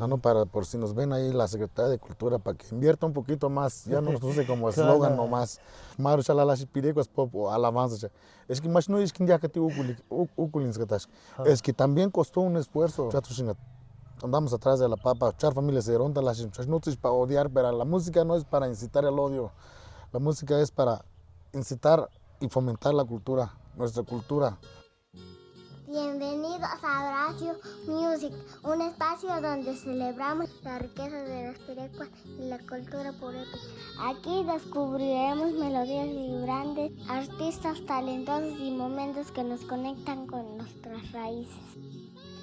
no, para por si nos ven ahí la Secretaría de Cultura, para que invierta un poquito más, ya no nos use como eslogan nomás. Maru chalalashi pirecuas popo alabanza. Es que más no es que ya que te ukulins es que también costó un esfuerzo. Andamos atrás de la papa, echar familias de ronda, las noticias para odiar, pero la música no es para incitar el odio. La música es para incitar y fomentar la cultura, nuestra cultura. Bienvenidos a Horacio Music, un espacio donde celebramos la riqueza de las pirecuas y la cultura purépecha. Aquí descubriremos melodías vibrantes, artistas talentosos y momentos que nos conectan con nuestras raíces.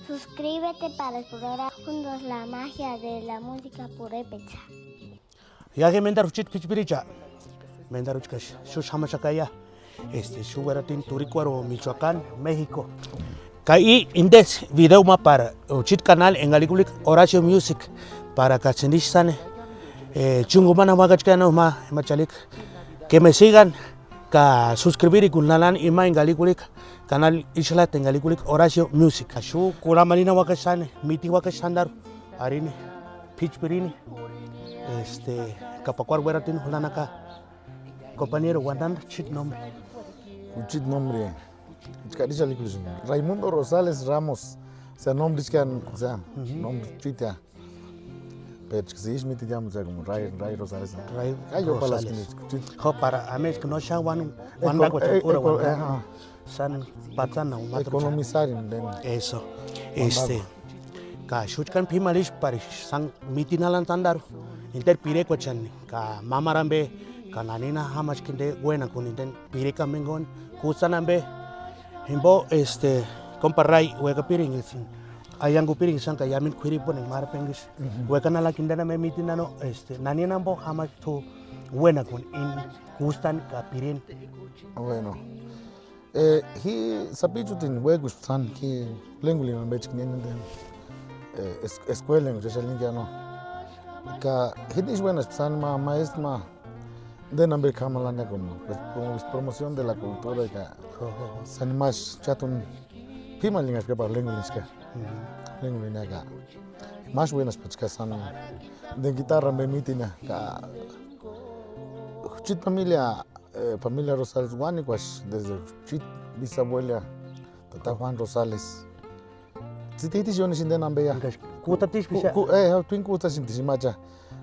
Suscríbete para explorar juntos la magia de la música purépecha. Ya que mendaruchit pichpiricha, mendaruchkash, shushamachakaya, shubaratin Turicuaro, Michoacán, México. Kai indes video ma para uchit canal en Galikulik Horacio Music para Kachenistan, chungumana magachkano ma machalik, que me sigan, ka suscribir y kunlalan ima en Galikulik canal Islat en Galikulik Horacio Music. Ashu kuramanina wakashan, miti wakashandar, arini, pichpirini, kapakwar weratin hulanaka, compañero Guandan, chit nombre. Un chit nombre. Raimundo Rosales Ramos, o sea, nombre que o sea, nombre chitea. Pero que se me llama como Ray Rosales. Ray Rosales. Para a mí que no sea one san patana economizar eso. Ka shutkan pimalish parish sang mitinalan tandar interpire kwachan ka mamarambe kananina hamas kinde buena kun inten pire kamengon kusanambe himbo compa Ray weka piring isin ayangu piring sang kayamin kwiri pon mar pengis weka nala kindana me mitinano nani nambo hamas tu buena kun in kustan ka pirin. Bueno, hi sapichutin wegus san ki lenguli man bech kinen escuela en Chachalin no ka hitish buenas san ma maestra de nombre Kamalania como promoción de la cultura y san más chatun pimalingas que para lengualinska lengualinaga más buenas pachka san de guitarra me mitina ka chit familia Rosales Guanicuas desde chit bisabuela tata Juan Rosales si te hiciste sin de nambeya Kutatish bisha twin kuta sin tisimacha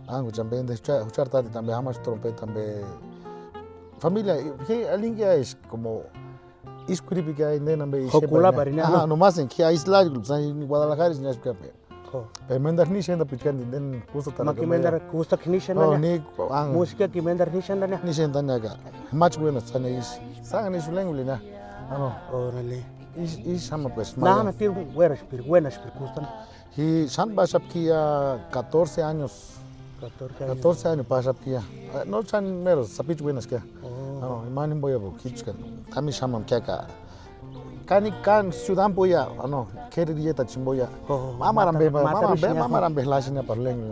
angu también de escuchar también jamás trompeta también familia que alguien que es como iscuripica en de nambe Hokula barina no más en que isla en Guadalajara es nice café pero mendar ni siendo pichkan den kusta tan maki mendar kusta knishan na ni música que mendar nishan na ni siendo naga much bueno sana is sangan es lengulina órale is sama pues na tir buenas kusta y san basapkia 14 años 14 años pasa aquí no chan meros sapich buenas que no imanin voy a bokichkan kami shamam kaka kani kan ciudad boya no quiere dieta chimboya mamarambe lashina parlen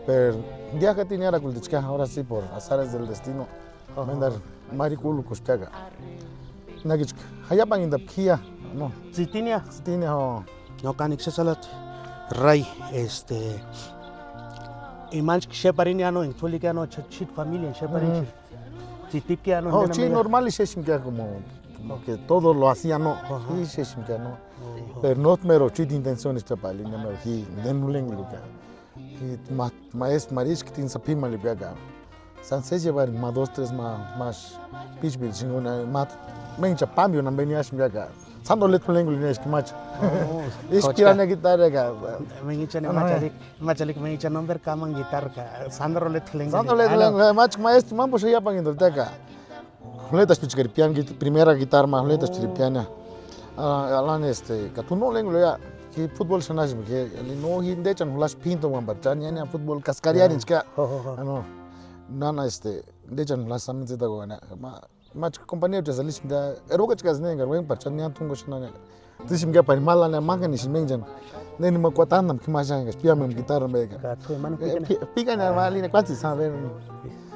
pero día que tenía la cultichka ahora sí por azares del destino mendar mariculu kustaga nagich hayapan indap kia no Zitinia no kanik salat Ray Imanch Shepariniano en Tulicano, chit familia en Sheparin, Titipiano. Oh, sí, normal y se como que todo lo hacía, no. Y se no. Pero no mero chit intenciones de palina, mero he, den un lenguaje. Y maes maris que tiene sapima le pega. San se llevar más 2, 3 más pitchbill, chingona, más mencha pambio no venía a pega. Sando let lenguaje es que macho. Es que la guitarra ga. Mengicha machalik mengicha nombre kamang gitar ka. Sando let lenguaje. Sando let lenguaje macho maestro mambo se ya pangin dolteca. Letas pitcher pian primera guitarra más letas pitcher piana. Alan que tú no lenguaje ya que fútbol se nace que no hinde chan hulas pinto wan barchan ya fútbol cascariar es que no nana de chan hulas samin se dago na macho compañero de salis da eroga chkas ne ngar wen barchan ya tungo shana Tishim ga par mala na manga ni simenjan. Neni ma kwatana mkimashanga pia mem guitarra mega. Ka tu mano Pica na mali na kwati saber.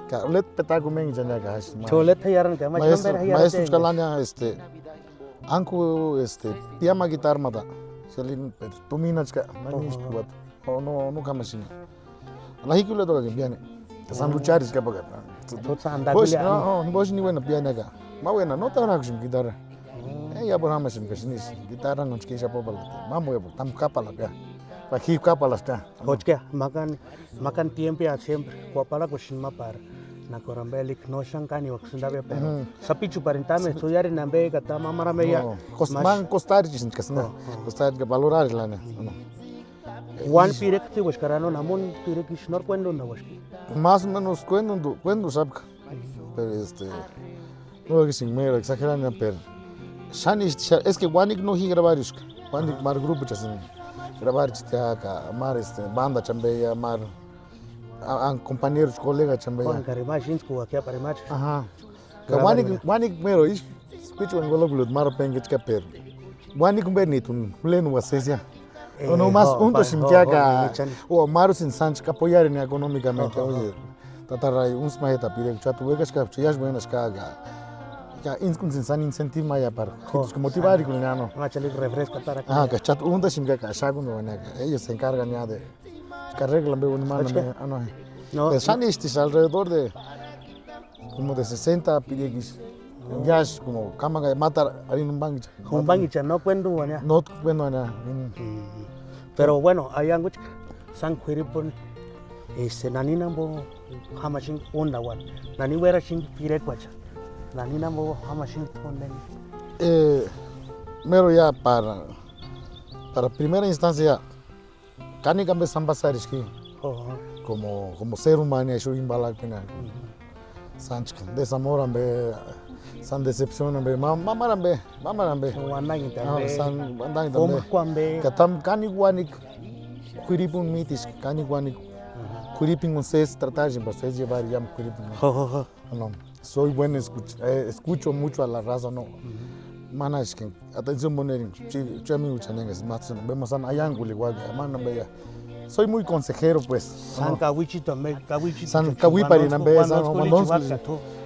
Ka let petago menjan ya ga hash. Cholet yaran ka maestro kalanya anku pia ma guitarra mata. Selin tumina chka manis puat. o no kamashini. La hikule toka kimbiane. San lucharis que paga. Tota anda Bosh bila. no bosh ni buena piano acá. Ma buena no te kushim guitarra. Ya por hamashim kashinis. Guitarra no chikisha popal. Mamu ya tam kapala pia. Pa hip kapala sta. Coach makan tiempo ya siempre. Kuapala kushin mapar. Na korambelik no shankani waksundabia pero. Sapichu parintame suyari nambe kata mamara meya. Man costar jisn kasna. Costar que valorar la ne. One pirek ti washkarano namun pirek ishnor cuando na washki. Más o menos cuando sabka. Pero no es sin mero exagerando pero shani es que wanik no hi grabar usk. Wanik mar grupo chasin. Grabar chita ka mar banda chambeya mar an compañeros colegas chambeya. Con karimashins ku akia parimach. Ajá. Ka wanik mero is pichu ngolo glut mar pengit ka per. Wanik bernitun pleno wasesia. No más unto simkiaka o maru sin sanch ka apoyar económicamente oye. Tatarai uns maheta pide chatu vegas ka chias buenas kaga. Ya inskun sin san incentive maya par. Que motivar y culinano. Machali refresca para. Ah, que chat unta simkiaka shagun buena. Ellos se encargan ya de que arreglan be un mano. No. Pues san es alrededor de como de 60 pideguis. Ya como kama matar harin un bangicha. Un bangicha no cuento buena. No cuento nada. Pero bueno, hay algo san quiripon nani nambo hamashin onda wan. Nani wera shin pirekwacha. Nani nambo hamashin tonden. Mero ya para primera instancia kani kambe sambasaris ki como ser humano eso imbalak penal. Sanch desamor ambe san decepción ambe mamarambe. Wandang itambe. San wandang Como itambe. kwambe. Katam kani guanik kuripun mitis kani guanik kuripin ustedes tratar de ustedes llevar ya kuripin. No, soy bueno escucho mucho a la raza no. Mana es que atención poner chami uchanengas matson vemos an ayangul igual mana beya. Soy muy consejero pues. San kawichi tambe kawichi. San kawi pari nambe san mandons.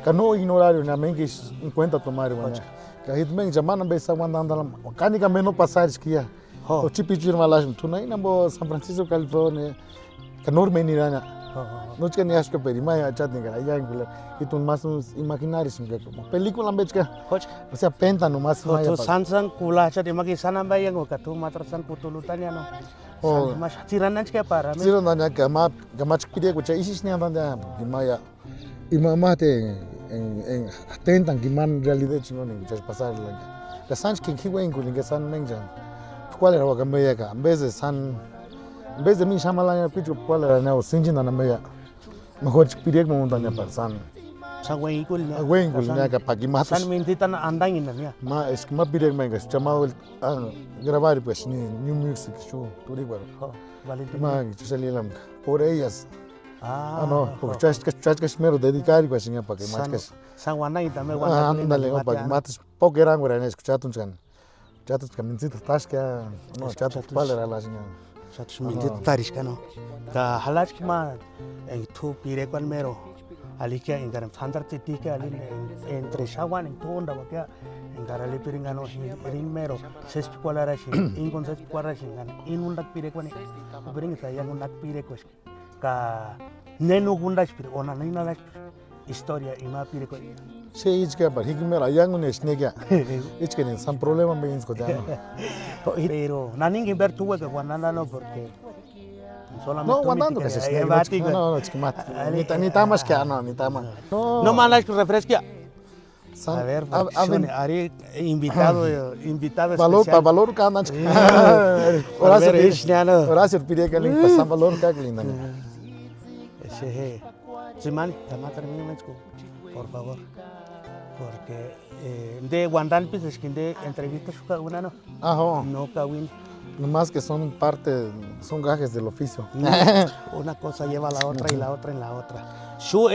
Kano ignorar na mengis en cuenta tomar wana. Que hit men jamana be sa wandanda kani ka meno pasar esquia. O chipichir malas tunai nambo San Francisco California. Kanor menirana. No que ni acho peri mai chat ni gara ayangul. Y tú más imaginar sin que película bechka. O sea penta no más mai. San kula cha de magi sanam bayang ka tu matra san putulutanya no. Oh, mas tiranan que para. Tiranan que gamach pide que isis ni andanda maya. Y mamá en atentan que man realidad chingón en just pasar la sanch que wen que san menjan. ¿Cuál era que me llega? En vez de mi chamalanya pichu cuál era no sinjin na meya. Mejor pide que montaña para san. San wen ni que pa que matas. San mintitan andangin na niya. Ma es que ma pide que me chamado grabar pues ni new music show todo igual. Ma que salí la por ellas. No, porque chas mero dedicar y pues para que más que San Juan también ándale, para que mates poco eran en escuchar un chan. Chatos que mincito tasca, no chatos cuál era la señora. Chatos mincito tarisca no. Ka halach ma en tu pire cual mero. Ali que en garam sandar titica ali entre shawan en tu onda porque en garali piringano ring mero ses cual era shi in con ses cual era shi in un dak pire cual piring saya un dak pire cual ka nenu gundas pire ona nina la historia ima pire cual. Sí, es que para hikmer ayang un esnegia. Es que en san problema me inscoteano. Pero naning ver tu que guananda no porque no, guardando que se esnegia. No, es que mat. Ni tamas que no, ni tamas. No malas que refresca. A ver, haré invitado especial. Valor que andan. Horacio pide que le pasan valor que linda. Ese Simán, por favor. Porque de Guandal pues es que de entrevistas una no. Ajá. No kawin. Nomás que son son gajes del oficio. Una cosa lleva a la otra y la otra en la otra. Yo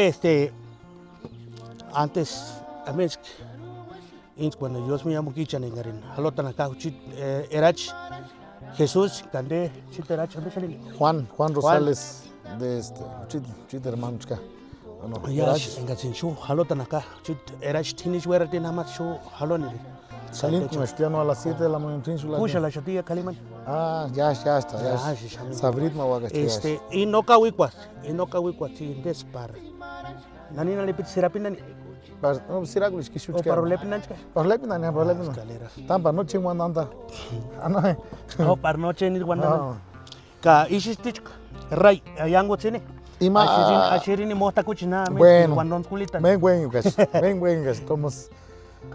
antes a mí cuando yo me llamo Kichan en Garin, halotan acá erach Jesús cande chiterach Juan Rosales de chit hermanos acá. Ya en Gatsin shu halotan acá chit erach tinish wera de namat shu haloniri. Salí con estudiando a las 7 de la mañana. Puxa la chatilla Kaliman. Ya está. Ya, sí, sí. Sabrit ma waga Y no cahuicuas, sí, despar. Nani na lepit serapin nani. No, siragulis que O chute. para lepin nanchka. Parlepina. Escalera. Tampa no chingwan tanta. Ano. No, par noche ni guandan. Ka ishistich ray yango tsene. Ima Ashirin mota kuchina me bueno. guandon kulita. ven gas. Tomos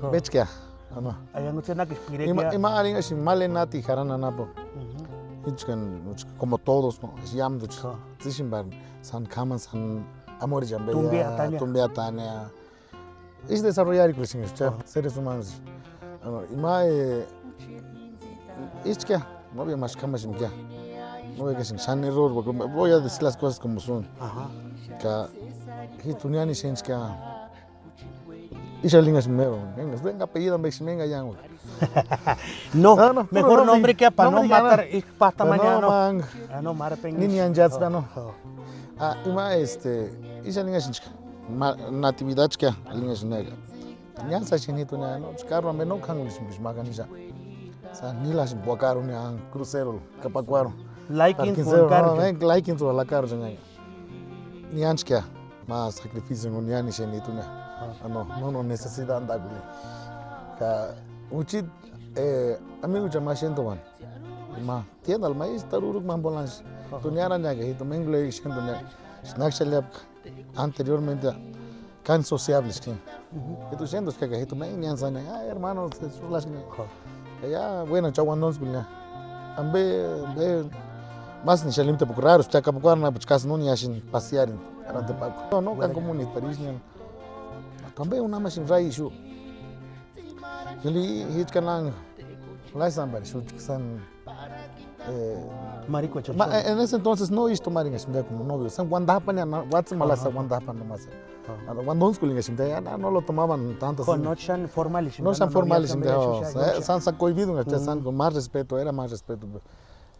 bechkia. Ano. Ayango tsena que pire Ima aringa sin malenati harana napo. Como todos, ¿no? Es yamduch. Zishimbar san kaman san amor jambeya. Tumbea tania. Es desarrollar inclusive seres humanos. Ima es que no había más camas en ya. No voy a decir san error, porque voy a decir las cosas como son. Que hituniani sens que Isha lingas mero. Venga apellido venga ya. No, mejor nombre que para no matar pasta mañana. No marpen. Ni anjats no. Ima Isha lingas sens natividad que lingas nega. Nyansa chinito na no carro me no kangulis maganisha. Sa nilas buacaro ni an crucero capacuaro. Liking for carro. Liking to la carro na. Nyanska mas sacrificio no nyani chinito na. No necesidad andaguli. Ka uchi amigo chama shento man. Ma tienda al maíz taruruk mambolans. Tu nyara nyaga hito mengle shento nyaga. Snackshellap anteriormente can sociables que tú siendo que tú me enseñas hermanos las ya bueno chaguandons bilna ambe más ni shalim te procuraram está capocar na buscar não ni ashin passear arante paco no can comum paris ni também uma machine rai isso ele hit canang lá sambar isso que san Marico chacho. En ese entonces no isto maringa simda como novio san guandapan na what's malasa guandapan no más cuando no lo tomaban tanto. No son formales. No son formales, san cohibido, san con más respeto, era más respeto.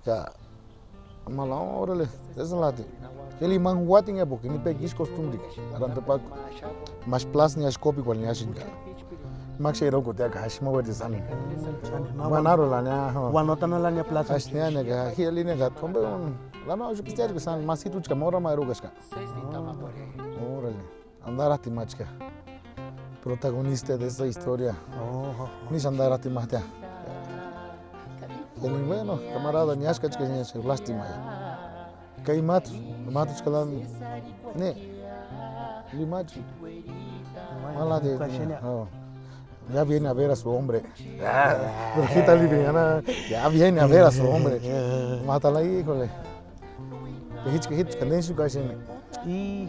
Ya, mala, órale, esa es la de. Ele manguatin é porque ni peguis costumbre, arante paco. Mas plus ni as copy qual ni ashin. Max era o que te cash mo de san. Manaro la nya. Wanotana la nya plus. Ashnia nega, ele nega, tombe la no eu quisiera que san mas situ mora mai rogasca. Órale. Andarati machka. Protagonista de esta historia. Ni Andarati machka. El bueno, camarada Niaska que ni se lástima. Kai matos kalan ne. Limach. Mala de. Ya viene a ver a su hombre. Brujita libriana, ya viene a ver a su hombre. Mátala ahí, híjole. Hich candencio casi.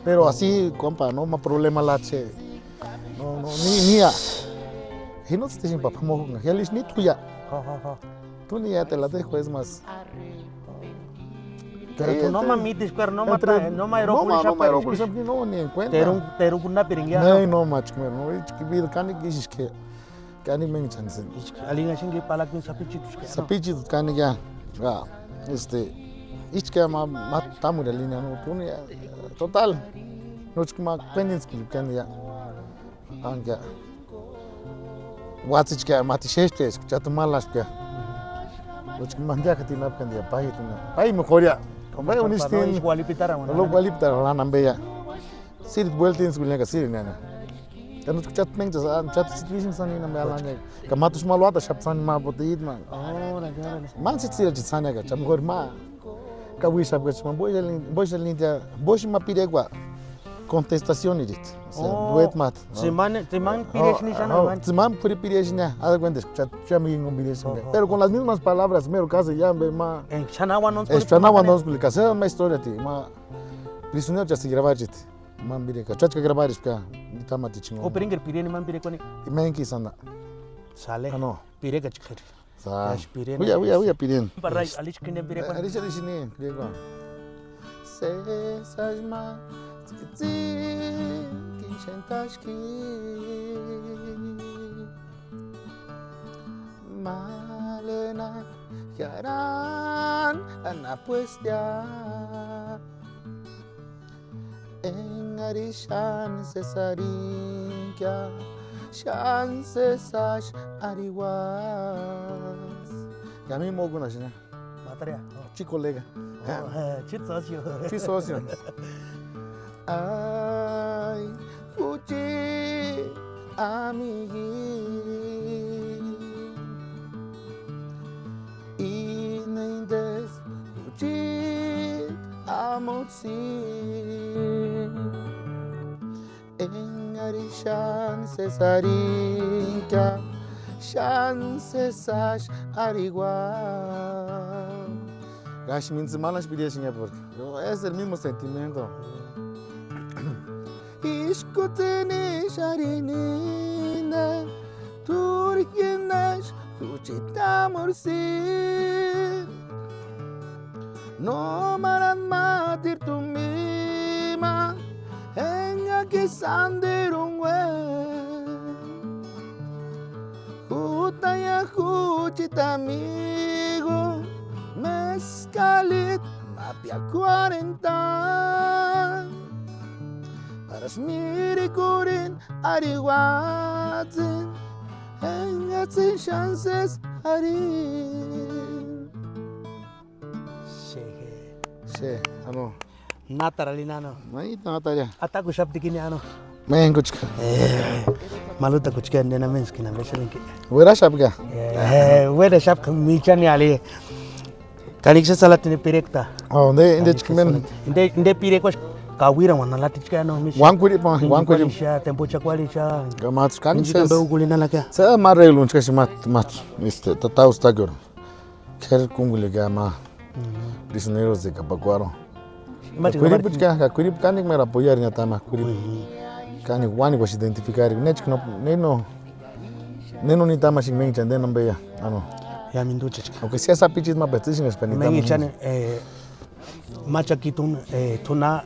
Pero así, compa, no más problema la che. No, ni ya. Y no te dicen papá mojo, ya les ni tuya. Tú ni ya te la dejo, es más. Pero tú no mamites, pero no mata, no me no ni en cuenta. Pero una piringa. No mach, no, es que vida cani que cani me chance. Alinga singi palakin sapichitus. Sapichitus cani ya. Es que matamos la línea, no, tú ni total. No es que más pendientes que cani ya. Aunque What's que mati sheste, escucha tu malas que. Los que mandia que tiene pendia, pai mejor ya. Como es un instinto. Lo cualipitar, la nambeya. Sirit vueltins bilnega sirin nana. Ya no escuchat mengas, chat situation sani nambe alanya. Kamatus malwata shap sani ma botid man. Man sit sirit sani ga, cham gor ma. Kawi shap ga cham boy lindia, boy ma piregwa. Contestación irit. Duet mat. Timan piresh ni sana man. Timan piresh ni. Haz cuenta, escuchat chamin con piresh. Pero con las mismas palabras, mero caso ya ma. En chanawa no. Chanawa no explica, esa es una historia ti, ma. Prisionero ya se grabar jit. Man bireka, chacha grabar iska. Tamati chingo. O peringer pireni man pirekoni. Menki sana. Sale. No. Pireka chikhir. Sa. Uya piren. Parai alish kine pirekoni. Alish ni, pireko. Se sajma. Kinshentashki Malena Yaran Anapuestia En Arishan Cesarinkia chances ash ariwas. Ya mismo alguna china. Mataria. Chico lega. Chit socio. Sí, socio. Ay, fuchi, amigui. Inendes, fuchi, amotsi. Engari chances arinka, chances ash arigual. Gash means malas pidiasinha porque es el mismo sentimiento. Iskuteni sharinina, turkinash, tuchitamursi. No maran matir tu mima, enga que sanderungwe. Utaya amigo, mezcalit, mapia 40. Para smirikurin, ariwatin, engatsin chances arin. She, ano? Nataralinano. Ahí está Natalia. Ataku shaptikini ano. Men kuchka. Maluta kuchka ndena menski na meshalinki. Wera shapka. Wera shap michani ali. Kalikse salatini pirekta. Oh, inde chikmen. Inde pirekwa kawira wana latichka no mishi. Wankuri sha tempo chakwali sha. Gamat kan Nji kambe ugulina laka. Sa marrelu chkashi mat. Tatau stagor. Ker kungule gama. Prisioneros de Capacuaro. Curip ka curip kanik mera apoyar nya tama curip. Kanik wani was identificar nech no neno ni tama sing meng chande nombe ya. Ano. Ya mindu chichka. Aunque sea esa pichis ma petition espanita. Mengi chane macha kitun tuna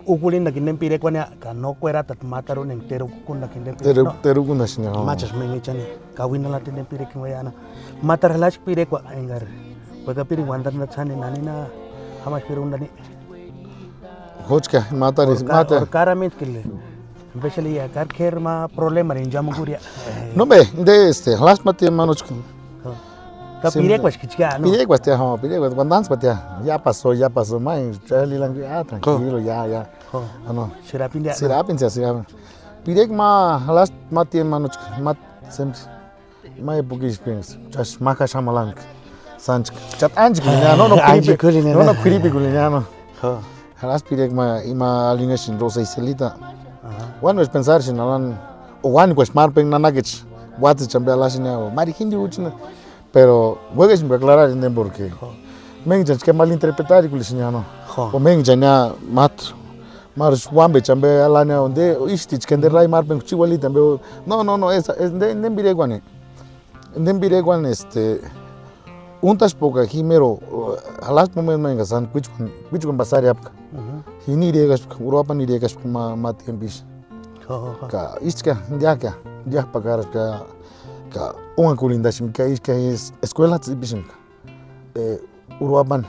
ukulin na kinden pire kwania ka no kwera tat mataron entero kukunda kinden pire. Teru kuna sinya. Machas mengi chane kawina la tinden pire kinwayana. Matar halash pire kwa engar. Waka pire wandar na chane nanina hamash pire undani. Hochka mata Or caramit kille. Especially ya kar kher ma problema rin jamu kuria. No be de last mate manoch. Ka pire kwa kichka no. Pire kwa te ha pire kwa bandans patia. Ya pasó mai chali lang tranquilo ya. Ano. Sirapin dia. Sirapin. Pire ma last mate manoch mat sem mai bugis pings. Just maka shamalang. Sanch chat anj kulina no creepy kulina no. Halas pirek ma ima alinga sin rosa y celita. Bueno es pensar sin alan o wan pues marpen nanagech. What chambea la sin o mari hindi uchina. Pero voy sin aclarar en porque meng jan que mal interpretar y sin no. O meng janya mat Mars wambe chambea la ne onde istich kender rai marpen chiwali tambe. No es en biregwane. En biregwan untas poca himero halas moment menga san which one basari apka. Hini regas Europa ni regas ma tiempis. Ka iska dia pagar ka un kulindashim ka iska escuela tsibisim ka. Uruapan.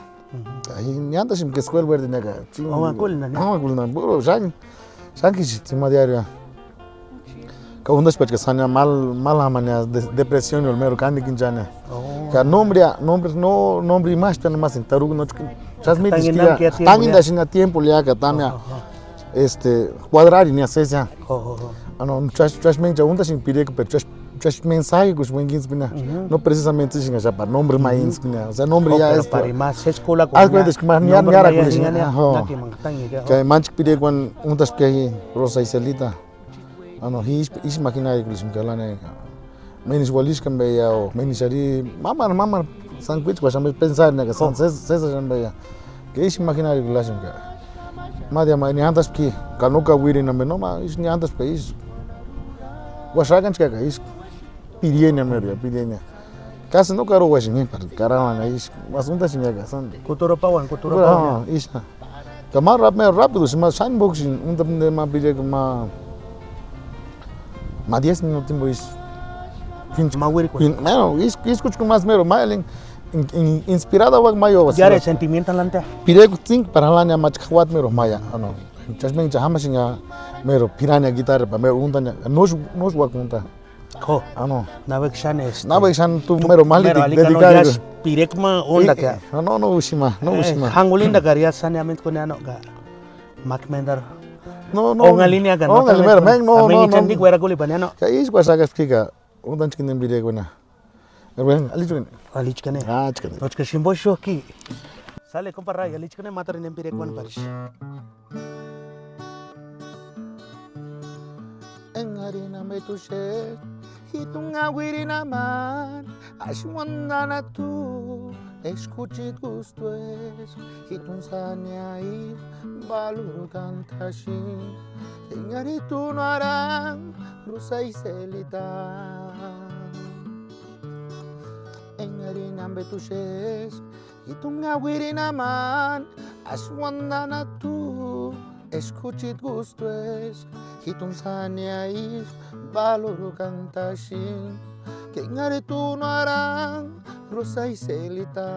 Ni andashim ka escuela verde naga. Kulina. Bro san ki stima diaria. Ka undas pechka sanya mal hamanya depresión el mero kandi kinjana. Ka nombre más tan más en tarug no transmite que también da sin tiempo le haga también cuadrar ni hacer ano chas men ya sin pide que chas mensaje que buen ginsbina no precisamente sin esa para nombre más ginsbina o sea nombre ya es para más escuela con algo de que más ni ara que manch pide con untas que rosa y celita ano his maquinaria que sim kalane menis walis kan be ya o menis ari mama sanguich kwa shamba pensar na san sesa shamba ya que is imaginar que lasem ka madia ma ni andas ki kanuka wiri na me no ma is ni andas pe is washagan ka is pidienya meria pidienya casi no caro washin para caramba is asunta sin ya san cultura pawan is kamar rápido se más sandboxing un de ma pide ma 10 minutos is Bueno, escucho más mero, inspirada wag mayo. Ya re sentimiento lante. Pire think para la nya mach khwat mero maya, ano. Chasmen cha hamasinga mero pirania guitarra pa mero unta nos wag unta. Ko. Ano. Nabek shan este. Na shan tu mero mali dedicado. dedicado. Pirekma onda ka. No ushima, no ushima. Hangulinda kariya saneamento ko ano ka. Makmendar. No. Onga linea ka. Onga limera, no. Chandik wera kuli panyano. Ka is kwa sagas kika. Undan chikin bide kuna. Erwen alichun. Alich kane. Chikin. Toch ka shimbo shoki. Sale compara alich kane matar nem pirekwan parish. Engarina me tushe. Hitunga wiri naman. Ashwanda na tu. Escuchit gusto es. Hitun sanya ir. Baluru cantashin. Engaritu no harán. Rusa y celita. Engarina me tushe. Hitunga wiri naman. Ashwanda na tu. Escuchit gusto es. Hitun sanya ir. Baluru cantashin. Engaritu no harán. Rosa y celita.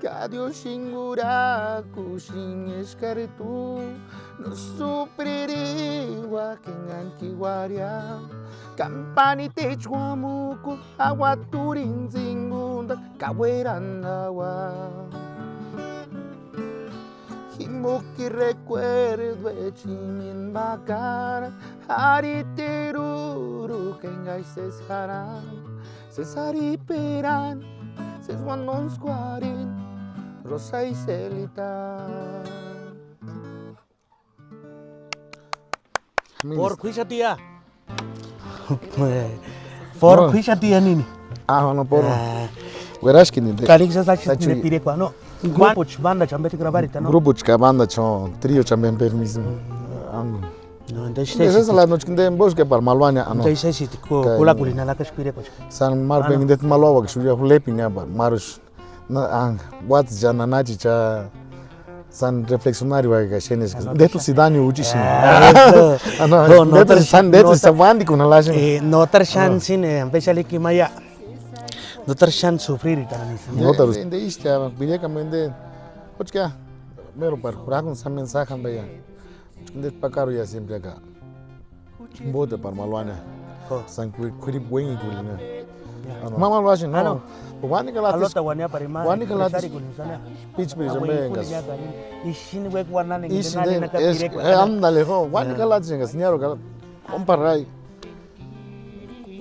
Kadio shingura kushin eskaritu. No supriri wakingan kiwaria. Kampani techuamuku awaturin zingunda kawerandawa. Himuki recuerdo echimin bakara. Haritiruru kengai sesharan. Cesari peran. Seswanon squarin. Rosa y celita. Por kuisha tia. For kuisha tia nini. No por. Verás que ni de. Kalix sa chine pirekwa no. Grupo banda chambete gravarita no. Grupo de banda chon trio chamben permiso. No, entonces Esa es la noche que en bosque para Malvania. Entonces sí, kula kulina la kashpire ko. San Mar ben det Malwa que suya lepinya bar Marus. Na what jana nachi cha san reflexionario ga shenes. De tu sidani ujishi. No, de san de sabandi con la no tar chance especially que maya. No tar chance sufrir también. No tar de ista directamente. Ochka mero par con san mensaje baya. De pacaro ya siempre acá. Bote para Malvania. San kuri buen kulina. Mama washin no. Wani kala alota wania parima. Wani kala pitch pitch benga. Ishin wek wana ne nali na kapire ko. Andale ho. Wani kala tsinga señaro kala. Comparai.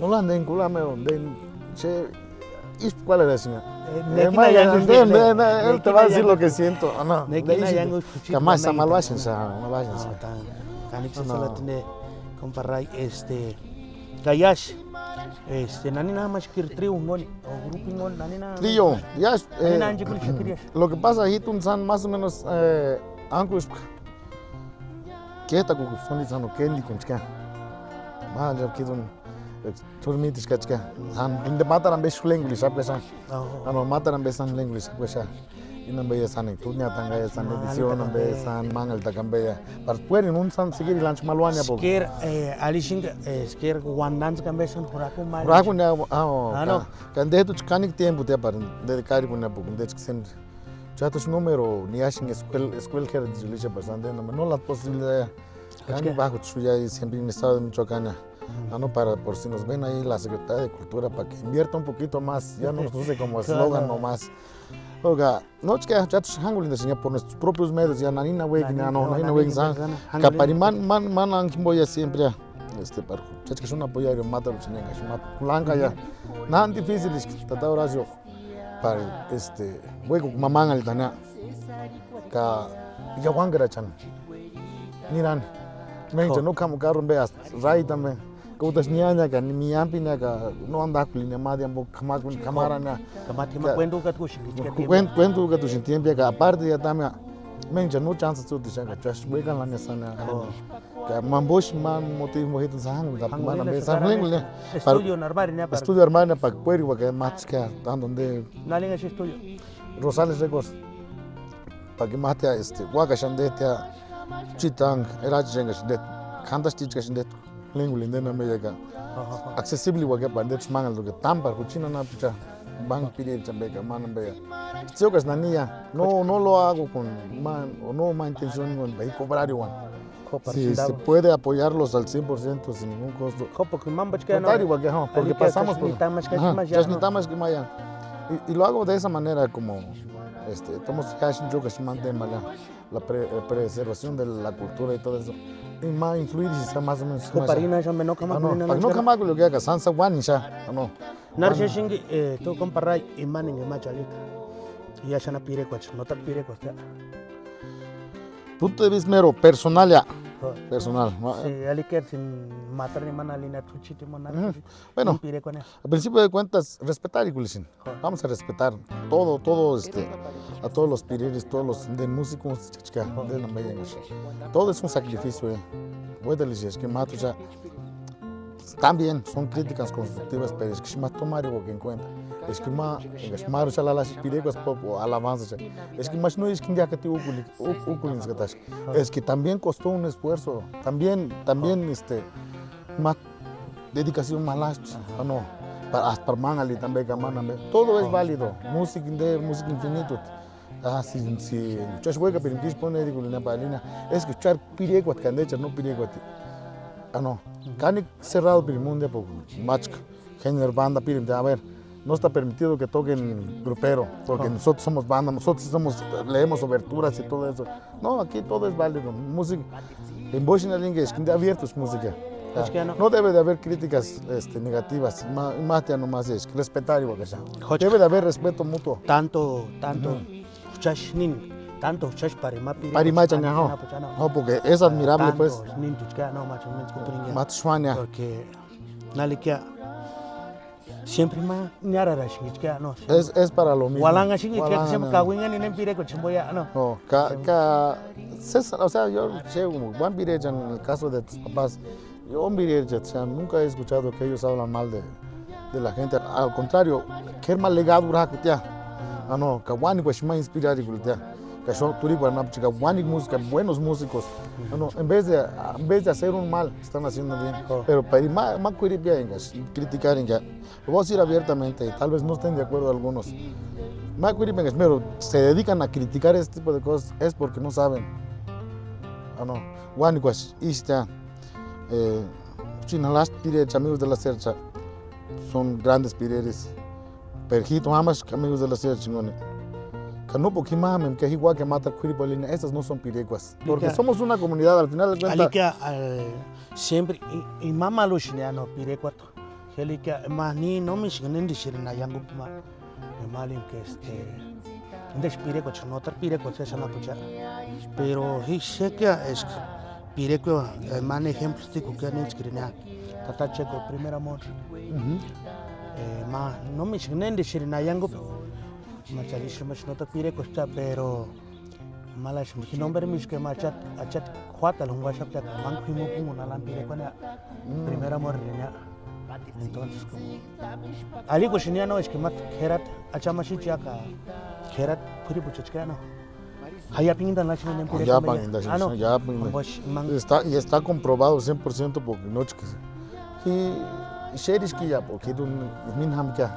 No la anden kula me den che is cuál era señor. Él te va a decir lo que siento. No. Jamás a malwashin sa. Kanix sala tine comparai Gayash, nani na más que trio ngoni, o grupo ngoni, nani na. Trio, ya. Nani na anjikul shakirias. Lo que pasa ahí tú san más o menos angus. ¿Qué está con son diciendo que ni con chica? Más ya que don turmitis kachka. Han inde mataran be shulengli sapesa. Ano mataran be san lengli sapesa. Inang baya san tunya tangga san edición be san mangal takambaya. Par pueden un san seguir lunch malwania bo. Sker alishin sker wandans kambe san huraku mal. Huraku na ano. Kan de tu kanik tempo te par de cari puna bo de sen. Chatos número ni ashin escuela que de Julicia pasando no la posibilidad. Kan bajo suya siempre en estado de Michoacán. Ano para por si nos ven ahí la Secretaría de Cultura para que invierta un poquito más, ya no nos use como eslogan nomás. Oiga, no es que ya tus hangul enseñar por nuestros propios medios, ya nanina wey, nanina wey, capariman man angimboya siempre para chach que es un apoyo mata los niños, blanca ya, nada difícil es que tata Horacio para wey con mamá al tana, ka ya wangara chan, niran, me no como carro veas, ray también. Kau tas nianya kan niampi na ka no anda kulina madiam bo kamara na kamati ma cuento ka tu cuento ka tu tiempo ka aparte ya tamia menja no chance tu tisanga just we kan lanya sana ka mambosh man motiv mohit sang da mana be san lengle estudio normal ne para estudio hermana pa pueri wa ka match ka tan donde nalinga estudio Rosales Records pa que matia wa ka shandetia chitang era jenga shandet kantas tich ka shandet Lengulin de na meja accessible waga bandet mangal do tampar kuchina na picha bang pide chambeka manambea sio que es nania no lo hago con man o no ma intención con cobrar igual si se puede apoyarlos al 100% sin ningún costo. Total, igual que, porque pasamos por... Chashnitamas que mayan. Y lo hago de esa manera como... Estamos la preservación de la cultura y todo eso. Y más influir y está más o menos... No cama lo que haga, sansa guanisha, no. Narshe shingi, tú comparas iman en el machalik. Y ya se na pire coche, no te pire coche. Punto de vista mero, personal ya. Personal. Sí, aliker sin matar ni manalina, tuchiti monal. Bueno, al principio de cuentas, respetar y culisin. Vamos a respetar todo, a todos los piriris, todos los de músicos, de la media. Todo es un sacrificio, Voy a decir que mato ya. También son críticas constructivas, pero es que más tomar algo que en cuenta. Es que más las piregas poco alabanza. Es que más no es que ya que te es que también costó un esfuerzo, también más dedicación malas, no, para manali también todo es válido, música infinito. Si yo juega pero que pone digo la palina, escuchar pireguat candecha no pireguat. No, cani cerrado por el mundo por match género banda pirim a ver. No está permitido que toquen grupero, porque nosotros somos banda, leemos oberturas y todo eso. No, aquí todo es válido. Música, en Boschina Lingues, que abierto es música. No debe de haber críticas negativas, más ya nomás es respetar igual que sea. Debe de haber respeto mutuo. Tanto, Parimacha, no, porque es admirable pues. Porque Nalikia siempre más ñarara shikichka no. Es para lo mismo. Walanga shikichka siempre kawingan ni nempire ko chimboya no. No, o sea, yo llego Juan Birecha en el caso de tus papás. Yo Birecha, o sea, nunca he escuchado que ellos hablan mal de la gente. Al contrario, que mal legado rakutia. No, kawani ko shima inspirar igualtia. Que yo turi para una chica música, buenos músicos. No, en vez de hacer un mal, están haciendo bien. Pero para ir más criticar en ya. Lo voy a decir abiertamente, tal vez no estén de acuerdo algunos. Pero se dedican a criticar este tipo de cosas es porque no saben. No, Guanicuas, Ista, Chinalas Pires, amigos de la Cercha, son grandes pireres. Perjito, amas amigos de la Cercha, chingone. Canupo, Kimam, que es igual que mata Kuripolina, estas no son pirecuas. Porque somos una comunidad al final de cuentas. Alikia siempre, y mamá luchiniano pirecuato. Helikia, mani no me siguen diciendo yango ma, malim que despire coche, no te pire coche esa no pucha. Pero sé que es pireco, man ejemplos de que han escrito, tata checo, primer amor. Ma no me siguen diciendo yango, machalísimo no te pire coche, pero malas mi nombre mis que machat cuatro un WhatsApp que man primo como una lampire con primer amor niña. Entonces como ali cochiniano es que mat kerat achamashi chaka kerat puri puchachkano haya pinda la china en pire ya está comprobado 100% porque no chicas y sherish que ya porque dun minham kya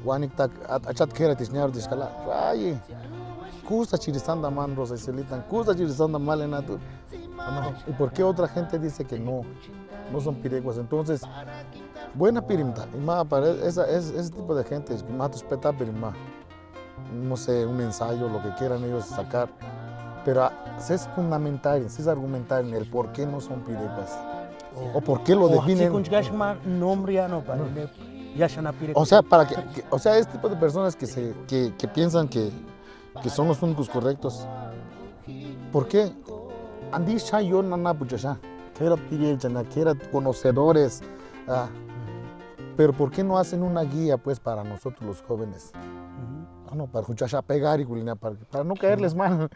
wanik tak achat kerat isnyar diskala ay custa chirisanda man rosa selitan custa chirisanda malena tu y por qué otra gente dice que no son pireguas. Entonces, buena pirimta. Y más para ese tipo de gente, es más respeta pirimá. No sé, un ensayo, lo que quieran ellos sacar. Pero es fundamental, es argumentar en el por qué no son pireguas. O por qué lo definen. O sea, o sea, este tipo de personas que piensan que son los únicos correctos. ¿Por qué? Andi Shayon Nana Puchasha. Que eran conocedores, pero ¿por qué no hacen una guía pues para nosotros los jóvenes? No, para escuchar pegar y para no caerles mal.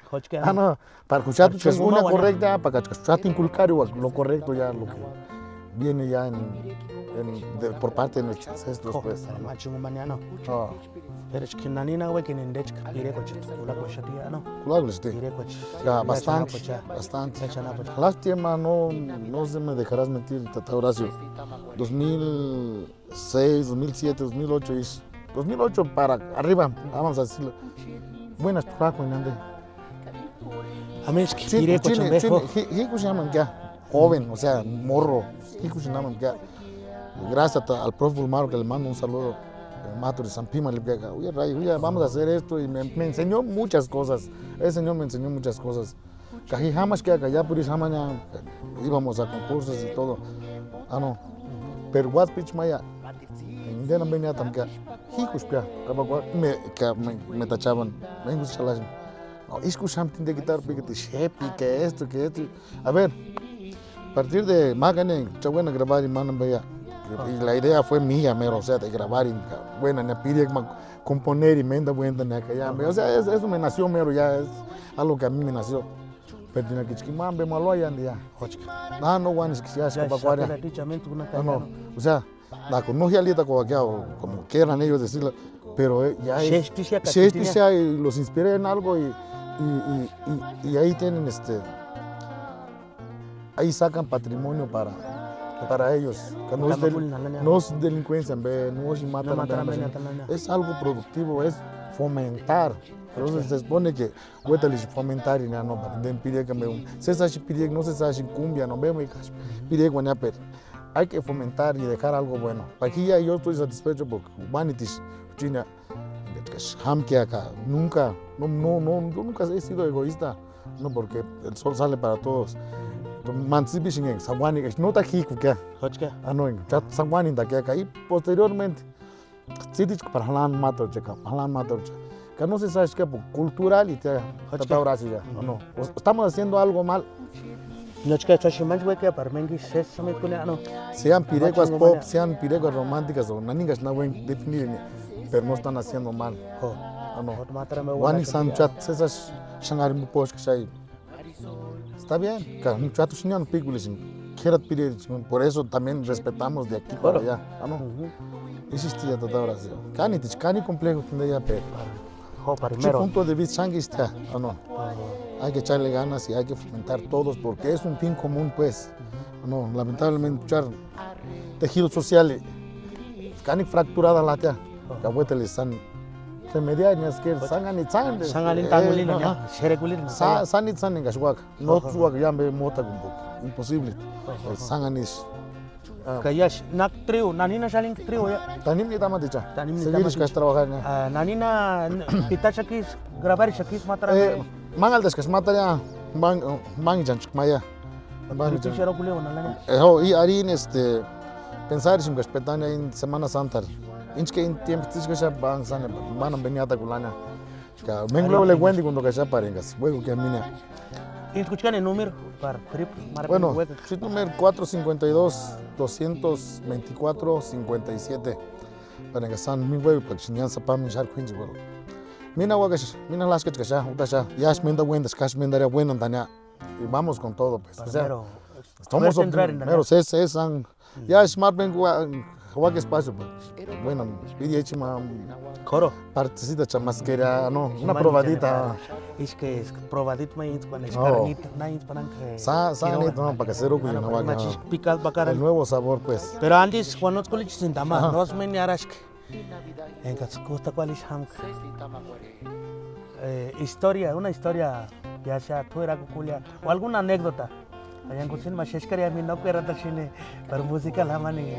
Para escuchar una correcta, para escuchar inculcar lo correcto ya, lo que viene ya por parte de nuestros ancestros pues. Pero es que nanina güey que en dech pire coche la coche tía no. Claro, sí. Ya bastante. Lástima, no se me dejarás mentir, Tata Horacio. 2006, 2007, 2008 es 2008 para arriba, vamos a decirlo. Buenas trabajo en ande. Ames que diré con Chile, chambejo. hijo se llaman que joven, o sea, morro, hijo se llaman que gracias al profe Bulmaro que le mando un saludo, el mato de San Pima, le digo, oye, Ray, oye, vamos a hacer esto y me enseñó muchas cosas, ese señor me enseñó muchas cosas. Que jamás que acá ya por eso mañana íbamos a concursos y todo, no, pero what pitch maya, en día no venía tan que hijos que me tachaban, me gusta no, escuchamos de quitar piquete, shepi, que esto. A ver, a partir de Magane, ya bueno grabar y manan vaya. Y la idea fue mía, mero, o sea, de grabar y bueno, me pide componer y me da buena ya. O sea, eso me nació mero, ya es algo que a mí me nació. Pero tiene que chiquimán, ve malo allá, ya. No, bueno, es que se hace para cuadrar. No, o sea, la conozco ahorita como quieran ellos decirlo, pero ya es. Y los inspiré en algo y ahí tienen ahí sacan patrimonio para ellos, que no es delincuencia, no es matar, es algo productivo, es fomentar. Entonces se supone que fomentar y no para pide que no se sabe cumbia, no vemos pide pero hay que fomentar y dejar algo bueno. Aquí ya yo estoy satisfecho porque humanities China acá nunca he sido egoísta, no, porque el sol sale para todos. No está aquí, y posteriormente, para que no se sabe que cultural y no, estamos haciendo algo mal. Sean pireguas pop, sean pireguas románticas o naningas no pueden definir, pero no están haciendo mal. Está bien, por eso también respetamos de aquí para allá. Existía toda oración. Cani complejo tendría pero Primero. punto de vista sanguista, hay que echarle ganas y hay que fomentar todos porque es un fin común, pues. Lamentablemente, echar tejidos sociales, cani fracturada la tía, que abuete le están remediarias que sangan tangulina, sherekulina. sangan gashuac, no suac ya me mota imposible, sangan is. Kayash, nak trio, nanina shaling trio ya. Tanim ni tama dicha. Tanim ni seguir tama que trabajar ya. Nanina pita shakis, grabar shakis matra. Mangal deskas mataria, mang janch maya. Piti sherekulina nalanya. Y harín pensar si me respetan en Semana Santa. Inch que en tiempo que se van sana, van a venir a Taculana. Que mengo le cuento cuando que se parengas, luego que mina. Escuchan el número para trip. Bueno, el número 452-224-57. Para que sean mi huevo, para que sean para mi char quince huevo. Mina huagas, mina las que ya, utasha, ya es menda buenas, cash mendaría buena tania. Y vamos con todo, pues. O sea, estamos primero, ya es más bien huagas espacio, pues. Bueno, pide chima. Coro. Partecita chamasquera, no, una probadita. Es que es probadito me con el carnita, nada para que. Sanito, no, para que se roque no vaya. Pical bacara. El nuevo sabor, pues. Pero antes cuando nos colich sin tama, nos meniarash. En que gusta cuál es ham. Una historia ya sea tú era culia o alguna anécdota. Allá en Cusin más es que a mí no quiero dar cine para música la mani.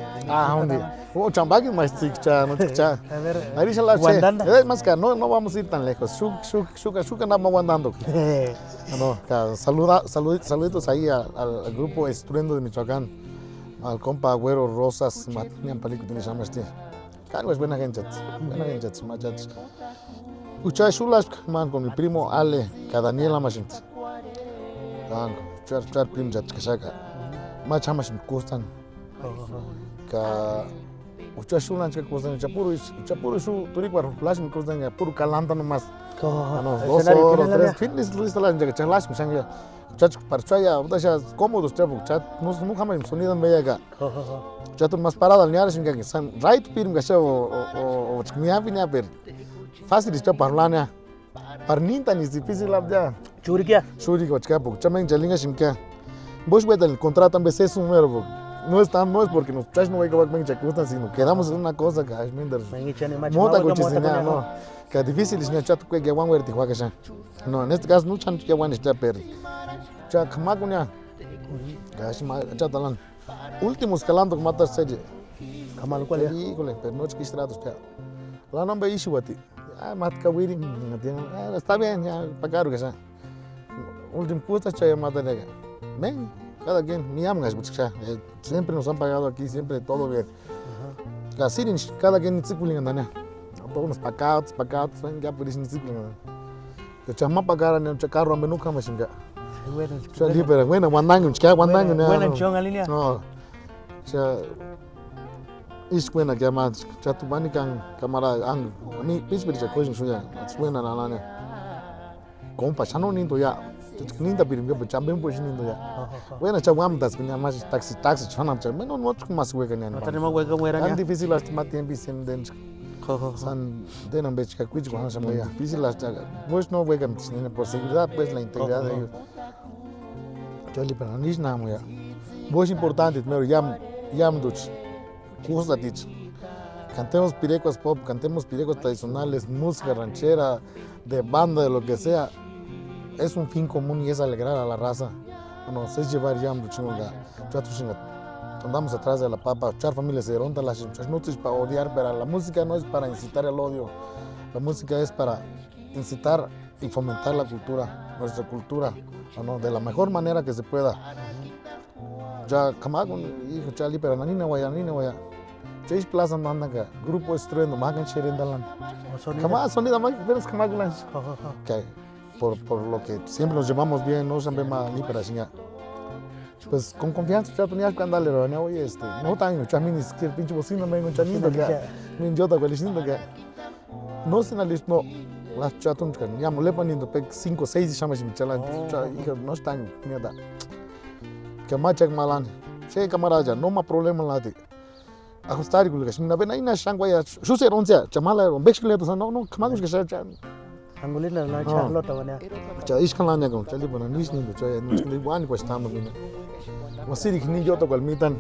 Un día. Chambagi más chicha, no chicha. A ver. Ahí se la Guandanda. más que no vamos a ir tan lejos. Shuka nada más guandando. No, saluditos ahí al grupo Estruendo de Michoacán, al compa Agüero Rosas, Matnian Palico tiene llamaste. Cano es buena gente, machats. Escucha chulas, man, con mi primo Ale, que Daniela Machint. Char prim jat kasaka. Machamas costan. Ka ucha chulan que costan chapuru su turikwar flash me costan ya puro calanta nomás. No, 2 horas, 3 fitness lista la que charlas me sangre. Chat parchaya, utasha cómodos chat no jamás sonido en bella. Chat más parada al niar sin que san right prim gasha o chmiya pinya per. Fácil está parlanya. Parninta ni difícil abja. Churi ko chapuk chameng jalinga simkya. Bush wetel contratan veces un número no es porque nos chas no vaya a chacusta, sino quedamos en una cosa que es minder. Mengichani machi Mota mawa cochicinar, no. Que es difícil es chato que wan ver tijuaca ya. No, en este caso no chan que wan está per. Cha kamakunya. Gash ma chatalan. Último escalando que mata serie. Kamal cuál es? Híjole, pero no es que estratos ya. La nombre es Ishwati. Ah, matka wiri, está bien, ya pagaron que sea. Último puta chaya mata nega. Ven, cada quien, mi amiga es siempre nos han pagado aquí, siempre todo bien. Así cada quien disciplina andania. Todos los pacados, ven ya por eso disciplina. Que chama pagaran en chacarro a menuca me chinga. Chali pero bueno, guandango, chica guandango. Buena chonga línea. No. Cha is buena que más cha tu bani kan camarada ang ni pis beri cha coisa suya. Es buena la lana. Compa chano nindo ya. Ninda pirim que chamben pues nindo ya. Buena cha guam das pinya más taxi chana cha. Bueno no más hueca ni. No tenemos hueca muera Tan ya. difícil hasta más tiempo sin den. San den ambech que cuich guan sama ya. Difícil hasta pues no hueca ni por seguridad pues la integridad de ellos. Chali pero ni nada ya. Vos importante, pero ya duch. Cosa dicho. Cantemos pirecuas pop, cantemos pirecuas tradicionales, música ranchera, de banda, de lo que sea. Es un fin común y es alegrar a la raza. Bueno, es llevar ya un chinga. Andamos atrás de la papa, echar familias se ronda las no es para odiar, pero la música no es para incitar al odio. La música es para incitar y fomentar la cultura, nuestra cultura, ¿no? De la mejor manera que se pueda. Ya kamagun hijo chali pero nani na waya. Chase plaza manda ka grupo estreno magan cherendalan. Kama sonida mag veras kamaglan. Que por lo que siempre nos llevamos bien, no siempre más ni para singa. Pues con confianza ya tenías que andarle no oye no tan chamini que pinche bocina me chanindo que min jota que que no se analiza no las chatun que ya mole poniendo 5 6 chamas mi chalan hijo no están nada. Que machak malan che camarada no más problema lati ajustar con que na bena ina shangwa ya shuse ronzia chamala bexle to no kamagus que cha Angulina la charlota bana. cha iskan la con chali bana nis ni cha ni wan ko estamos bina masiri ni yo to kalmitan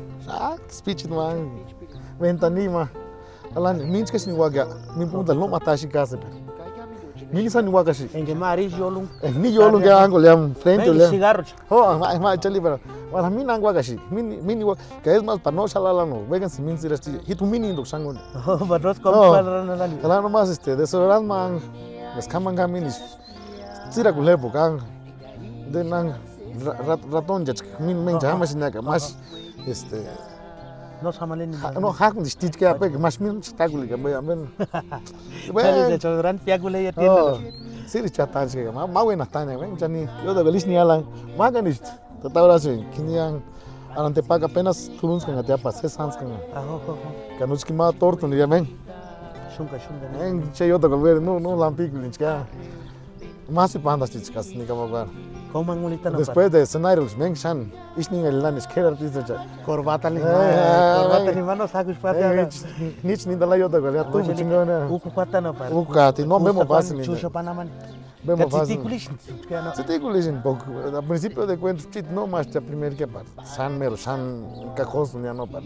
speech no ventanima alan means que ni waga min punta no matashi casa Mini san igual casi. En que maris yolung. Ni yolung que hago le frente le. Cigarros. Oh, más chali pero. Para mí nangua casi. Mini que es más para no chalala no. Vegan si min siras ti. Hitu mini indok sango. Oh, barros como para la lali. Claro nomás desodorant man. Les kaman mini. Sira kulepo kan. De nang ratón ya min men jamás ni nada más No samalin. No hakun stitch que apek más min staguli que voy a ver. Bueno, de choran fiagule ya tiene. Sí, chatan que más buenas tane, ven chani. Yo de belis ni alan. Maganist. Tatawra se kinian arante paga apenas turun kan atia pas sans kan. Kanus ki ma torto ni ven. Shunka. En che yo to ver no lampicul ka. Más se pandas chicas ni como lugar. ¿Cómo angulita no? Después de escenarios, ven Shan, ich ni el lan esquerra artista cha. Corbata ni mano sakus patia. Nich ni dala yo to ya tu chingona. Uku pata no para. Uka ti no vemos fácil. Chucho panaman. Vemos fácil. Citiculish. Poco. Al principio de cuentos chit no más ya primer que para. San cajos ya no para.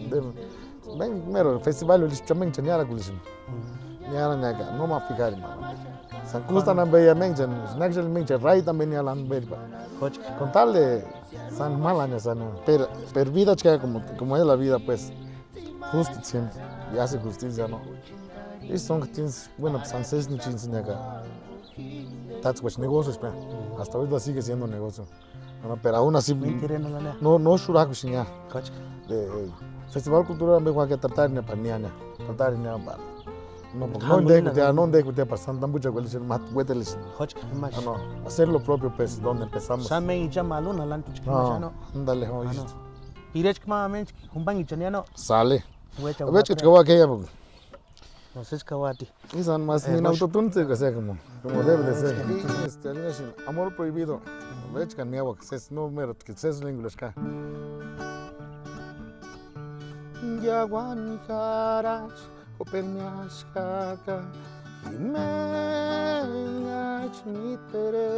Ven mero festival el chamen chanyara kulish. Nyara nyaga no más ficar. San Custa na bella menchen, naxel menchen rai también ya lan ver. Contarle san malaña sana, pero vida chica como es la vida pues justo siempre y hace justicia no. Y son que tienes bueno pues antes ni chins ni acá. That's what negocios pero hasta ahorita sigue siendo negocio. No, pero aún así no shuraku shinya. Festival cultural me que tratar ni paniana, tratar ni para. No de para Santa Mucha cuál más hueteles. No, hacer lo propio pues donde empezamos. Same y chamaluna lanto chiquimano. Ándale, hoy. Pirech kama kumbang ichaniano. Sale. Ves que chavo aquella. No sé kawati. Y son más ni autotune que sea como debe de ser. Amor prohibido. Ves que mi agua que es no mero que es inglés acá. Yaguan caras. Opermias kaka Himenyach mitere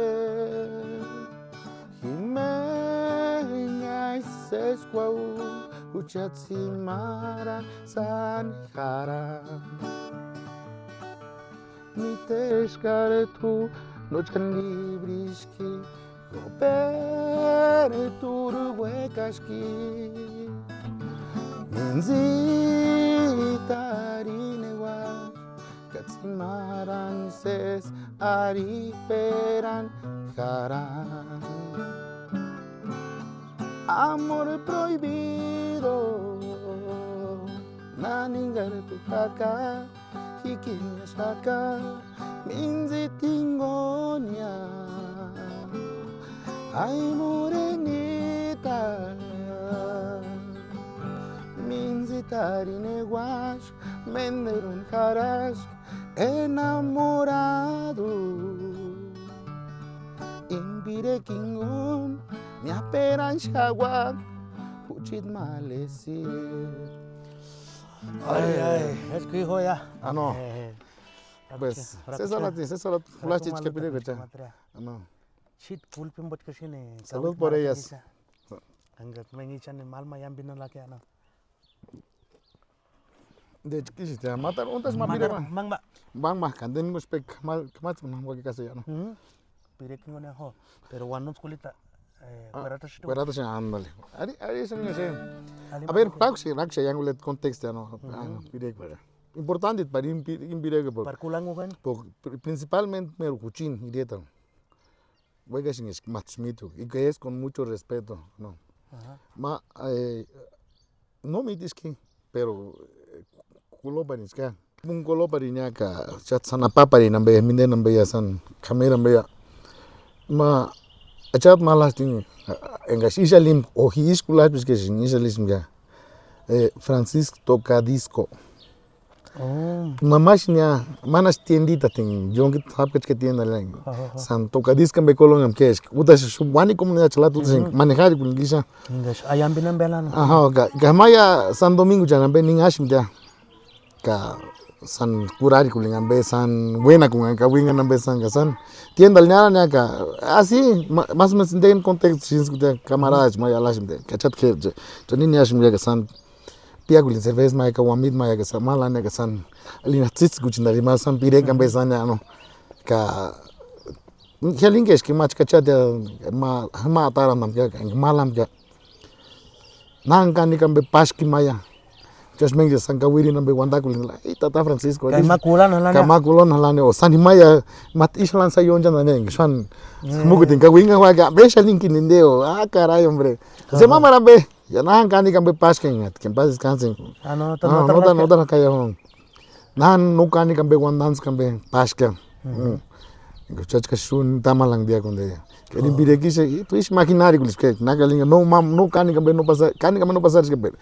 Himenyach sesquau Uchatsimara sanjara Miteshkare tu nochkan libriski Gopere turuguekashki Minzitarine Katsimaran ses ariperan jaran Amor prohibido Naningar tu haka Hikinya shaka Minzitingonia Ay morenita Minzitarine wash Menderun karash Enamorado Imbire kingon Mi aperan shawak Puchit malesir Ay, es que hijo ya. No. Pues, César, plastic que pide que no. Shit, pulpin bot kashine. Salud por ellas. Angkat mengichan mal mayam binan laki ana. De chiquis te matar untas mapire Mangba. Bang mah kanden go spek mal kemat mah kasi ya no. Pire kingone ho. Pero one of kulita. Cuerata se ándale. Ari se ne se. A ver, pax raksha yang ulet context ya no. Pire cuera. Importante para impire que por Parkulango kan. principalmente mero cuchin dieta. Voy a decir es matsmito y que es con mucho respeto, no. Ma no me dices que pero kulo paniska. Un kulo parinya ka chat sana papari nambe minde nambe ya san kamera nambe ya. Ma achat malas ting engas isalim o hiiskulas pues que sin isalism ya. Francisco Tocadisco. Mamá nya manas tiendita ting jongit hapkach ke tienda lang. San Tocadisco be kolong am kesh. Utas subwani comunidad chalatu ting manejar kun gisa. Engas ayam binan belan. Gamaya San Domingo jana be ning ashim dia. Ka san curari kulingan be san buena kun ka wingan be san gasan. Tienda nya ka así más o menos en contexto sin camaradas maya lashim de. Kachat kerje. Toni ni ashim dia san piagulin cerveza mai ka wamid mai ka samala ne ka san alina tsits guchinari ma san pire kan be san ya no ka helingesh ki mach ka chade ma taram nam ka malam ka nan kan ni kan be paski maya just mengge san ka wiri nam be wanda kulin la tata Francisco kamakulan halane o san maya mat islan sa yonja ne san mugutin ka winga wa ga be shalinkin indeo caray hombre se mama rambe ya nahan kani kan be pasken at kan pas descansen no tan kaya hon nahan no kani kan be wandans kan be pasken chach ka shun tamalang dia kon de kedi bire ki se tu is maquinaria kulis ke nagalinga no kani kan be no pasar kani kan no pasar ke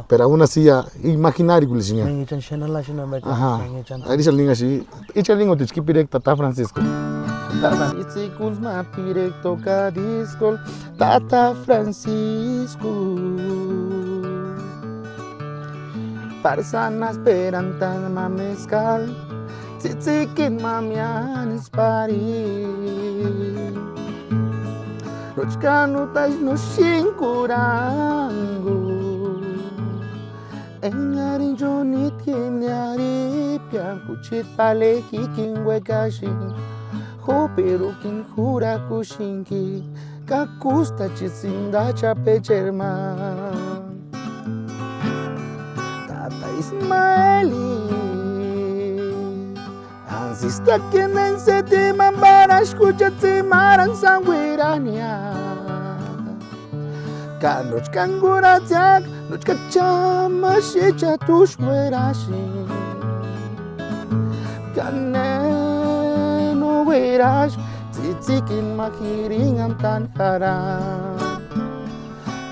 pero aún así ya imaginario kulis nga Mengichan shenala shina me. Ari salinga si ichalingo tiki pirek tata Francisco Itzikul ma pirek Tocadisco Tata Francisco Parsanas perantan ma mezcal Tzitzikin mamian ispari Rochkanutas no shinkurango Engarin Johnny tiene aripia Kuchit pale hikin wekashin Hoperu kin hura kushinki Kakusta chisinda chapecherma Tata Ismaeli Ansista kenen sete mambarash kuchatse maran sanguirania Kanoch kanguratiak Noch kachama shecha tush muerashi Kaneno werash Tzitzikin makiringan tanjara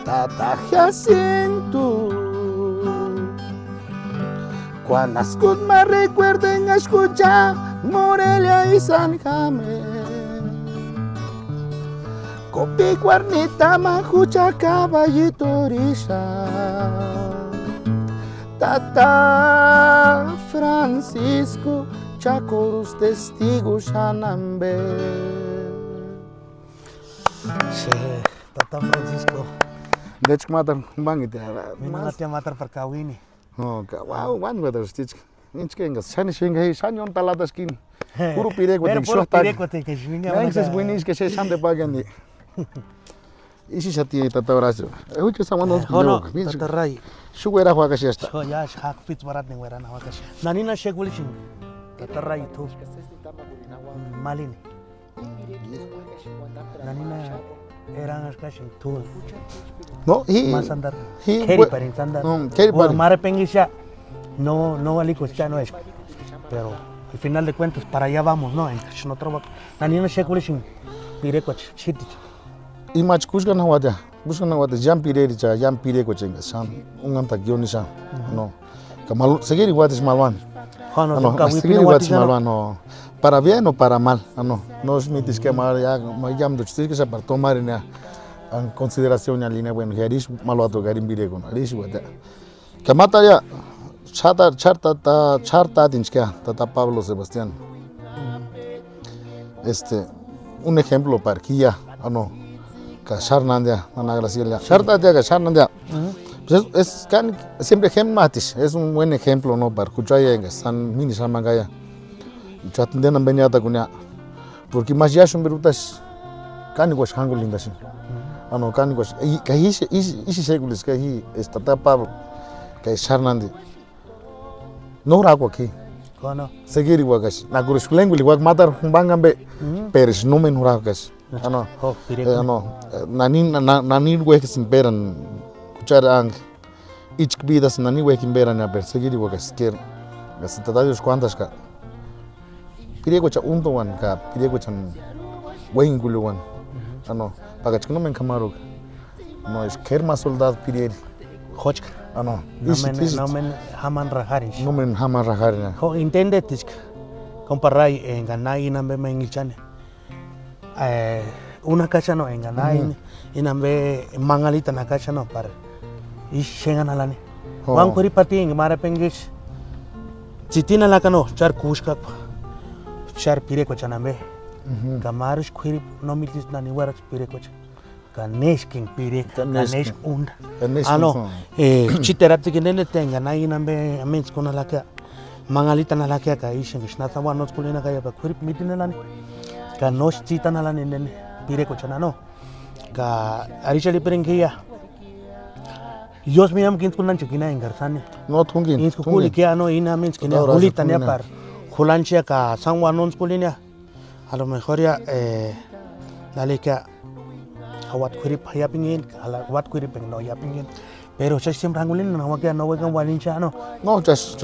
Tata Jacinto Cuando ascud me recuerden a escuchar Morelia y San James Copi cuarnita majucha caballito orisha Tata Francisco Chacorus testigos Shanambe Sí, Tata Francisco. De hecho, matar bangit. Mina ngatia matar perkawini. No, wow, wan weather stitch. Inch kengas, shani shinga hi shanyon talata skin. Puro pireko Pero de puro shota. pireko te que shinga. Nexes buinis que se shande pagandi. Isi shati tatauraso. Uche samando Hono, skuleo. tatarai. Shuwera huaga shesta. So ya hak fit barat ning wera na wakas. Nanina shegul shin. Tatarai tu. Malini. Nanina erang askashin tu. No, Masandar. he Keri parin sandar. Keri Bueno, parin. mare pengisha. No vale ya no es. Pero al final de cuentas para allá vamos, ¿no? En no trabajo. Nanina shegul shin. Pireko chiti. Imach kushkan hawada. Buskan hawada jam pireri cha jam pireko chenga san. Unganta gyonisha. No. Kamal segeri watis malwan. Hono No, ka segeri watis malwan no. Para bien o para mal, no. No es mitis que mal ya jam do chis que se para tomar en consideración ya línea bueno, garish malwato garim bireko no. Alish wada. Kamata ya charta dinchka tata Pablo Sebastián. Un ejemplo para Kia, no. Charnandia, Ana Graciela. Charta que Charnandia. Pues es siempre ejempmatis, es un buen ejemplo no para Kuchaya en San Mini Samangaya. Chatnden Beniata Kunya. Porque más ya son berutas canigos hangulindas. Ano canigos. Y que isi segulis que hi está Pablo que Charnandi. No rago aquí. Hono. Segiri wagas. Na gurus lenguli wag matar humbangambe. Peres nomen huragas. Ano. Oh, pireko. Ano. Nanin wekis beran kuchara ang. Ich vidas nani wekin beran ya per segiri wagas ker. Gas tatadios cuantas ka. Pireko cha unto wan ka pireko chan wengulu wan. Ano. Pagach nomen kamarog. No es kerma soldado pireri. Hochka. Ano. Nomen haman raharish. Nomen hamar raharina. Ho intende tisk. Comparai en ganai nambe mengilchane. Una casa no en ganai inambe mangalita na casa no par. Ish shengan alane. Wan kuri pati ing mara pengish. Chitina la kano char kushka. Char pireko chanambe. Kamarish kuri no mitis na ni warak pireko cha. Ganesh king pirek. Ganesh unda. Ano chiterati kinene tenga na inambe amens kona la ka. Mangalita na la ka ishin gishnata wa not kulina ka yaba kuri mitina lani. Ka nos chita na lani nene pireko chana no. Ka arishali perengia. Dios mío, ¿quién es chikina en Garzani? No tungin. In skuli ke ano ina means que ne hulita ne par. Hulanchia ka sangwa non skulinia. A lo mejor ya dale que awat kurip hayapingin, ala wat kurip no yapingin. Pero yo siempre angulin no que no wegan walincha no. No, just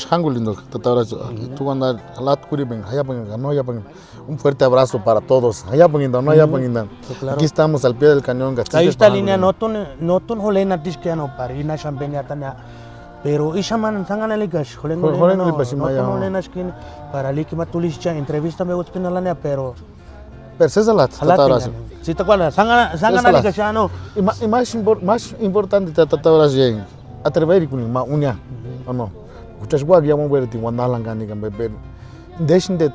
hangulindo. Tú andar alat kuripeng, hayapeng, no hayapeng. Un fuerte abrazo para todos. Hayapeng, no hayapeng. Aquí estamos al pie del cañón. Ahí esta línea no ton holena disque no para ina champagne tania. Pero ishaman sangana ligas, holena no holena skin para liki matulischa entrevista me gusta pero Persesalat, tataras. Si te acuerdas, sangana ligas ya no. Y más importante tataras yang atrever con ma unya. No. Muchas guag ya vamos a ver ti wandalan gani kan beber. Desde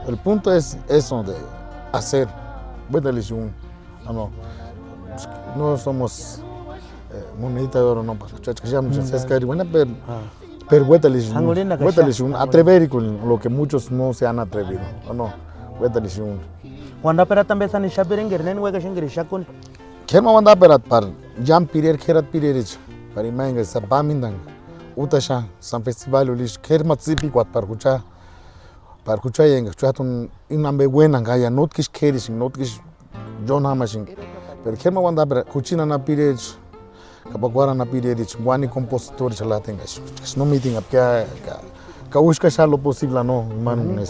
el punto es eso de hacer. Buenísimo. No somos monedita de oro no para que ya muchas es que buena pero buenísimo. Atrever con lo que muchos no se han atrevido. No. Buenísimo. Cuando apera también san shapirenger nen wega shingri shakun. Kerma wanda apera par jam pirer kerat pirerich. Para imagen esa bamindang. Utasha san festival ulish kerma tsipi kwat par kucha yang chatun inambe buena gaya notkish keris notkish John Hamashin. Pero kerma wanda apera kuchina na pirerich. Kapaguara na pirerich wani compositor chala tengas. No meeting up ka ushka sha lo posible no man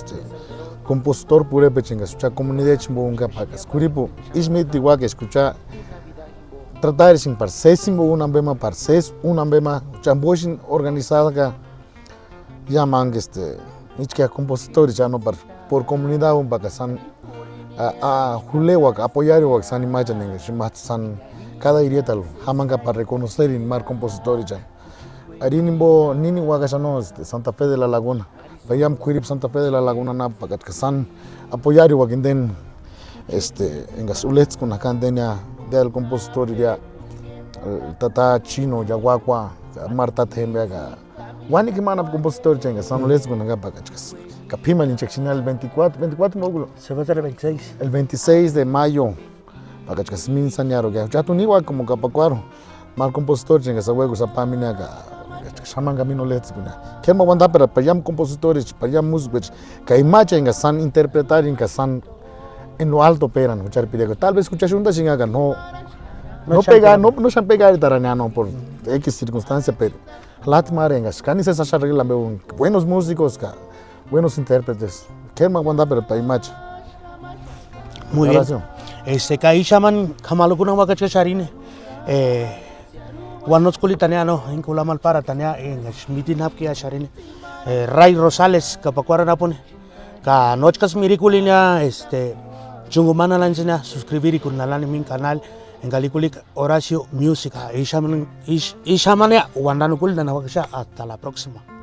compositor pure pechinga escucha comunidad chimbonga pagas curipo ismiti igual que escucha tratar sin par sesimbo una bema par ses una bema chamboshin organizada que llaman nichka compositores ya no por comunidad un pacasan a julewa apoyar o san imagen en san cada irietal hamanga para reconocer y mar compositores ya arinimbo nini wagasano Santa Fe de la Laguna. Vayam Curip Santa Fe de la Laguna na pagat kasan apoyar igual que en gas ulets con acá del compositor ya tata chino yaguacua Marta Tembeaga Wani que mana compositor chenga San Luis con acá para Capima el 24 módulo Se va a hacer el 26. el 26 de mayo para que min sañaro que ya tu igual como capacuaro mal compositor chenga sa huevo sa pamina ga shaman camino let's guna que mo banda para yam compositores para yam músicos que imagen ga san interpretar en que san en lo alto peran escuchar pide tal vez escuchas un chinga ga no pega no shan pegar taraniano por X circunstancia pero lat marengas cani se sa arregla buenos músicos ka buenos intérpretes que mo banda para imagen Muy bien. Kai shaman kamalo kuna wakacha sharine. Wanos kulitaniano en kulamal para tania en Schmidin hapkia sharine. Ray Rosales kapakwara napone. Ka nochkas mirikulina chungumana lansina suscribir con nalani min canal en Galikulik Horacio Music. Ishamania wandanukul na wakasha hasta la próxima.